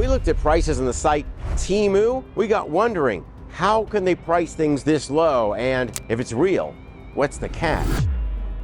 we looked at prices on the site Temu, we got wondering, how can they price things this low? And if it's real, what's the catch?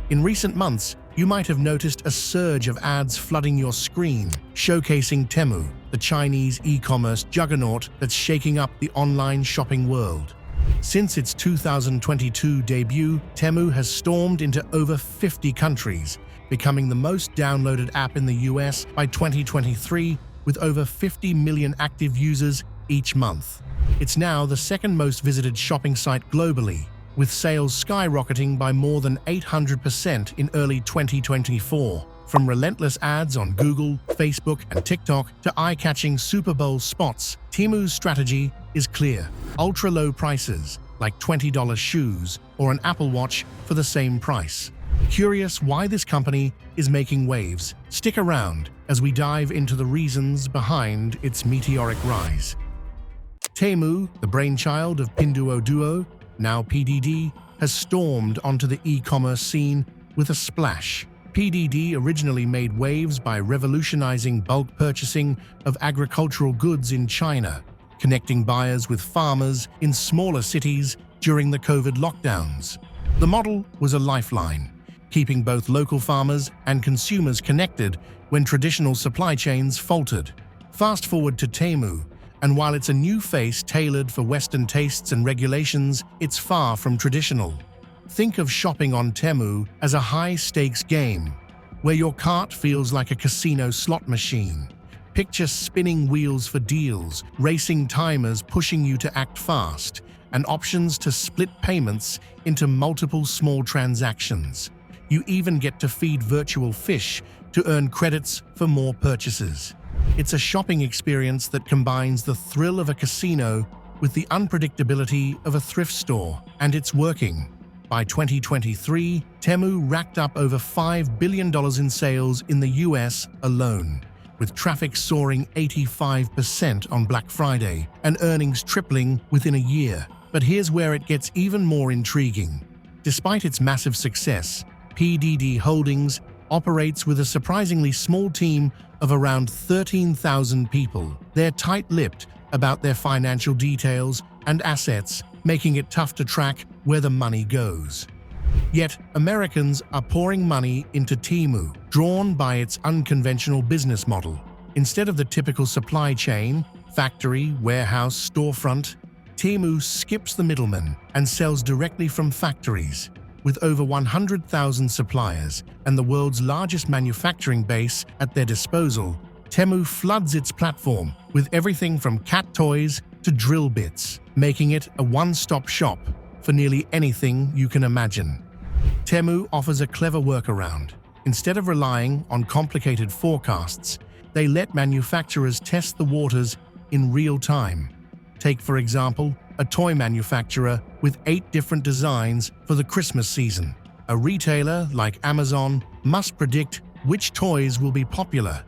In recent months, you might have noticed a surge of ads flooding your screen, showcasing Temu, the Chinese e-commerce juggernaut that's shaking up the online shopping world. Since its 2022 debut, Temu has stormed into over 50 countries, becoming the most downloaded app in the US by 2023, with over 50 million active users each month. It's now the second most visited shopping site globally, with sales skyrocketing by more than 800% in early 2024. From relentless ads on Google, Facebook, and TikTok to eye-catching Super Bowl spots, Temu's strategy is clear. Ultra-low prices, like $20 shoes or an Apple Watch for the same price. Curious why this company is making waves? Stick around as we dive into the reasons behind its meteoric rise. Temu, the brainchild of Pinduoduo, now PDD, has stormed onto the e-commerce scene with a splash. PDD originally made waves by revolutionizing bulk purchasing of agricultural goods in China, connecting buyers with farmers in smaller cities during the COVID lockdowns. The model was a lifeline, keeping both local farmers and consumers connected when traditional supply chains faltered. Fast forward to Temu, and while it's a new face tailored for Western tastes and regulations, it's far from traditional. Think of shopping on Temu as a high-stakes game, where your cart feels like a casino slot machine. Picture spinning wheels for deals, racing timers pushing you to act fast, and options to split payments into multiple small transactions. You even get to feed virtual fish to earn credits for more purchases. It's a shopping experience that combines the thrill of a casino with the unpredictability of a thrift store, and it's working. By 2023, Temu racked up over $5 billion in sales in the US alone, with traffic soaring 85% on Black Friday and earnings tripling within a year. But here's where it gets even more intriguing. Despite its massive success, PDD Holdings operates with a surprisingly small team of around 13,000 people. They're tight-lipped about their financial details and assets, making it tough to track where the money goes. Yet, Americans are pouring money into Temu, drawn by its unconventional business model. Instead of the typical supply chain, factory, warehouse, storefront, Temu skips the middleman and sells directly from factories. With over 100,000 suppliers and the world's largest manufacturing base at their disposal, Temu floods its platform with everything from cat toys to drill bits, making it a one-stop shop for nearly anything you can imagine. Temu offers a clever workaround. Instead of relying on complicated forecasts, they let manufacturers test the waters in real time. Take, for example, a toy manufacturer with 8 different designs for the Christmas season. A retailer like Amazon must predict which toys will be popular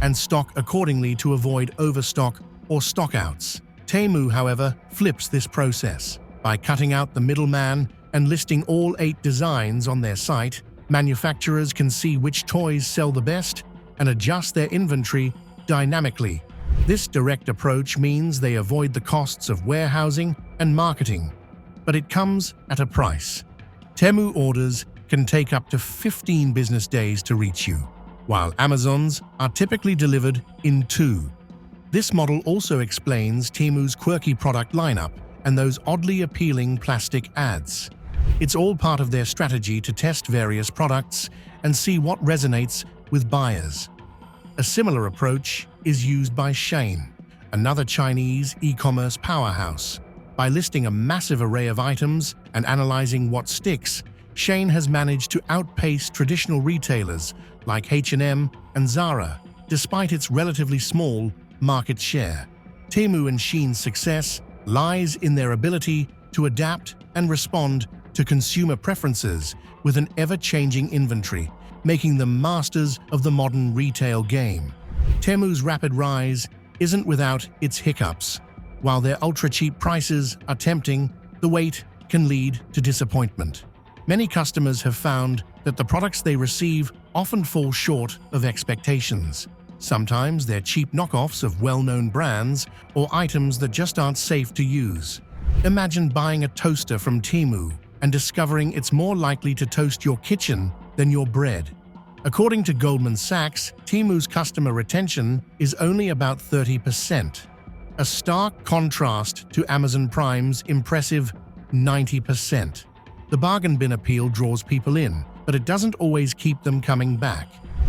and stock accordingly to avoid overstock or stockouts. Temu, however, flips this process. By cutting out the middleman and listing all 8 designs on their site, manufacturers can see which toys sell the best and adjust their inventory dynamically. This direct approach means they avoid the costs of warehousing and marketing, but it comes at a price. Temu orders can take up to 15 business days to reach you, while Amazon's are typically delivered in 2. This model also explains Temu's quirky product lineup and those oddly appealing plastic ads. It's all part of their strategy to test various products and see what resonates with buyers. A similar approach is used by Shein, another Chinese e-commerce powerhouse. By listing a massive array of items and analyzing what sticks, Shein has managed to outpace traditional retailers like H&M and Zara, despite its relatively small market share. Temu and Shein's success lies in their ability to adapt and respond to consumer preferences with an ever-changing inventory, making them masters of the modern retail game. Temu's rapid rise isn't without its hiccups. While their ultra-cheap prices are tempting, the wait can lead to disappointment. Many customers have found that the products they receive often fall short of expectations. Sometimes they're cheap knockoffs of well-known brands or items that just aren't safe to use. Imagine buying a toaster from Temu and discovering it's more likely to toast your kitchen than your bread. According to Goldman Sachs, Temu's customer retention is only about 30%, a stark contrast to Amazon Prime's impressive 90%. The bargain bin appeal draws people in, but it doesn't always keep them coming back.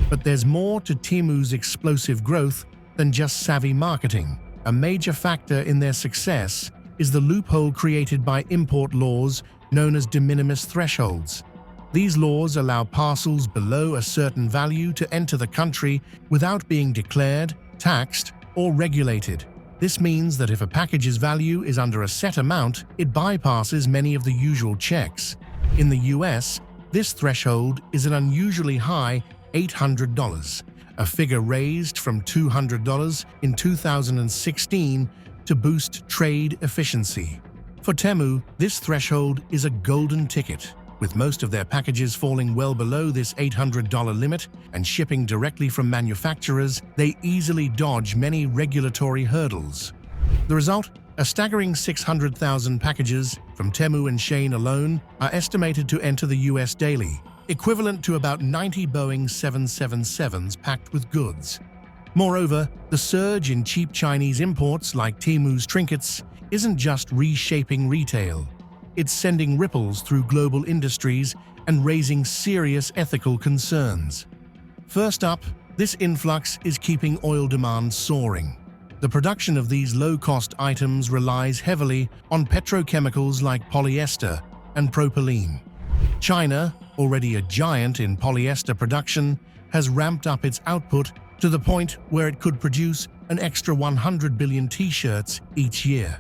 But there's more to Temu's explosive growth than just savvy marketing. A major factor in their success is the loophole created by import laws known as de minimis thresholds. These laws allow parcels below a certain value to enter the country without being declared, taxed, or regulated. This means that if a package's value is under a set amount, it bypasses many of the usual checks. In the US, this threshold is an unusually high $800, a figure raised from $200 in 2016 to boost trade efficiency. For Temu, this threshold is a golden ticket, with most of their packages falling well below this $800 limit and shipping directly from manufacturers. They easily dodge many regulatory hurdles. The result? A staggering 600,000 packages from Temu and Shein alone are estimated to enter the US daily, equivalent to about 90 Boeing 777s packed with goods. Moreover, the surge in cheap Chinese imports like Temu's trinkets isn't just reshaping retail. It's sending ripples through global industries and raising serious ethical concerns. First up, this influx is keeping oil demand soaring. The production of these low-cost items relies heavily on petrochemicals like polyester and propylene. China, already a giant in polyester production, has ramped up its output to the point where it could produce an extra 100 billion t-shirts each year.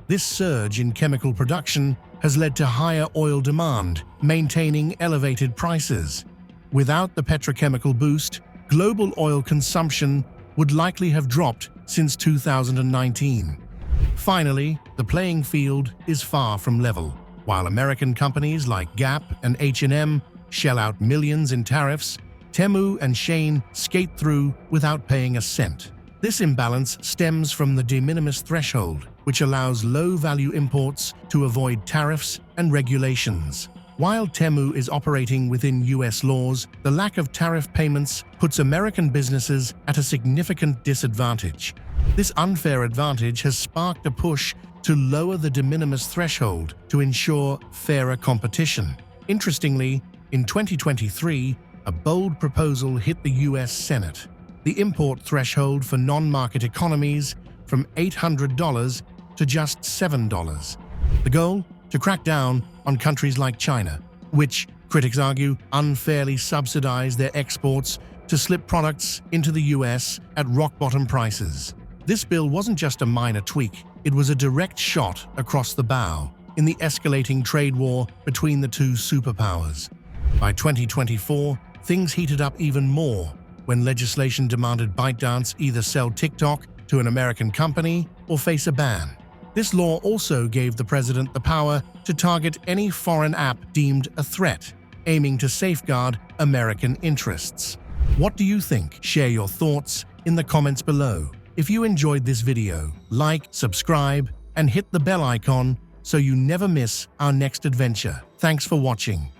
This surge in chemical production has led to higher oil demand, maintaining elevated prices. Without the petrochemical boost, global oil consumption would likely have dropped since 2019. Finally, the playing field is far from level. While American companies like Gap and H&M shell out millions in tariffs, Temu and Shein skate through without paying a cent. This imbalance stems from the de minimis threshold, which allows low-value imports to avoid tariffs and regulations. While Temu is operating within US laws, the lack of tariff payments puts American businesses at a significant disadvantage. This unfair advantage has sparked a push to lower the de minimis threshold to ensure fairer competition. Interestingly, in 2023, a bold proposal hit the US Senate: the import threshold for non-market economies from $800 to just $7. The goal? To crack down on countries like China, which, critics argue, unfairly subsidize their exports to slip products into the US at rock-bottom prices. This bill wasn't just a minor tweak, it was a direct shot across the bow in the escalating trade war between the two superpowers. By 2024, things heated up even more when legislation demanded ByteDance either sell TikTok to an American company or face a ban. This law also gave the president the power to target any foreign app deemed a threat, aiming to safeguard American interests. What do you think? Share your thoughts in the comments below. If you enjoyed this video, like, subscribe, and hit the bell icon so you never miss our next adventure. Thanks for watching.